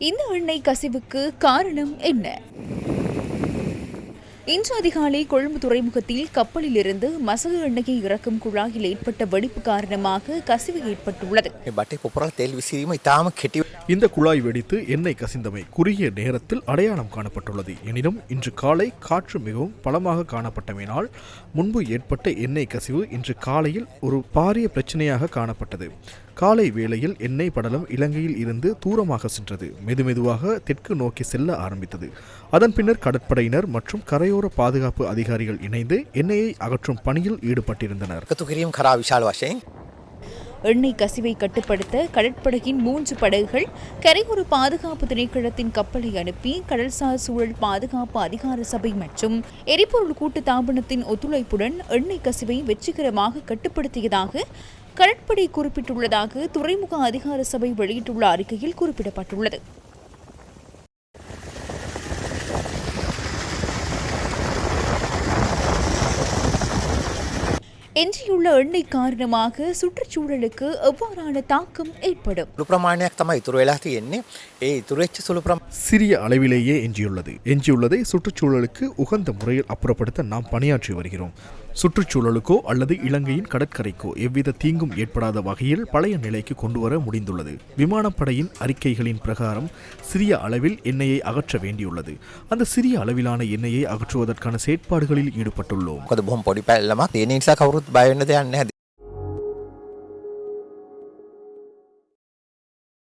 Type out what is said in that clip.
இந்த எண்ணெய் கசிவுக்கு காரணம் என்ன? இன்று அதிகாலை கொழும்பு துறைமுகத்தில் கப்பலில் இருந்து மசகு எண்ணெயை இறக்கும் குழாயில் ஏற்பட்ட வெடிப்பு காரணமாக கசிவு ஏற்பட்டுள்ளது. இந்த குழாய் வெடித்து எண்ணெய் கசிந்தமை குறுகிய நேரத்தில் அடையாளம் காணப்பட்டுள்ளது. எனினும் இன்று காலை காற்று மிகவும் பலமாக காணப்பட்டமையினால் முன்பு ஏற்பட்ட எண்ணெய் கசிவு இன்று காலையில் ஒரு பாரிய பிரச்சனையாக காணப்பட்டது. காலை வேளையில் எண்ணெய் படலம் இலங்கையில் இருந்து தூரமாக சென்றது. மெதுமெதுவாக தெற்கு நோக்கி செல்ல ஆரம்பித்தது. அதன் பின்னர் கடற்படையினர் மற்றும் கரையோர பாதுகாப்பு அதிகாரிகள் இணைந்து எண்ணெயை அகற்றும் பணியில் ஈடுபட்டிருந்தனர். எண்ணெய் கசிவை கட்டுப்படுத்த கடற்படையின் 3 படகுகள் கரையோர பாதுகாப்பு திணைக்களத்தின் கப்பலை அனுப்பி கடல்சார் சூழல் பாதுகாப்பு அதிகார சபை மற்றும் எரிபொருள் கூட்டு தாபனத்தின் ஒத்துழைப்புடன் எண்ணெய் கசிவை வெற்றிகரமாக கட்டுப்படுத்தியதாக கடற்படை குறிப்பிட்டுள்ளதாக துறைமுக அதிகார சபை வெளியிட்டுள்ள அறிக்கையில் குறிப்பிடப்பட்டுள்ளது. எஞ்சியுள்ள எண்ணெய் காரணமாக சுற்றுச்சூழலுக்கு எவ்வாறான தாக்கம் ஏற்படும்? சிறிய அளவிலேயே எஞ்சியுள்ளதை சுற்றுச்சூழலுக்கு உகந்த முறையில் அப்புறப்படுத்த நாம் பணியாற்றி வருகிறோம். சுற்றுச்சூழலுக்கோ அல்லது இலங்கையின் கடற்கரைக்கோ எவ்வித தீங்கும் ஏற்படாத வகையில் பழைய நிலைக்கு கொண்டுவர முடிந்துள்ளது. விமானப்படையின் அறிக்கைகளின் பிரகாரம் சிறிய அளவில் எண்ணெயை அகற்ற வேண்டியுள்ளது. அந்த சிறிய அளவிலான எண்ணெயை அகற்றுவதற்கான செயற்பாடுகளில் ஈடுபட்டுள்ளோம்.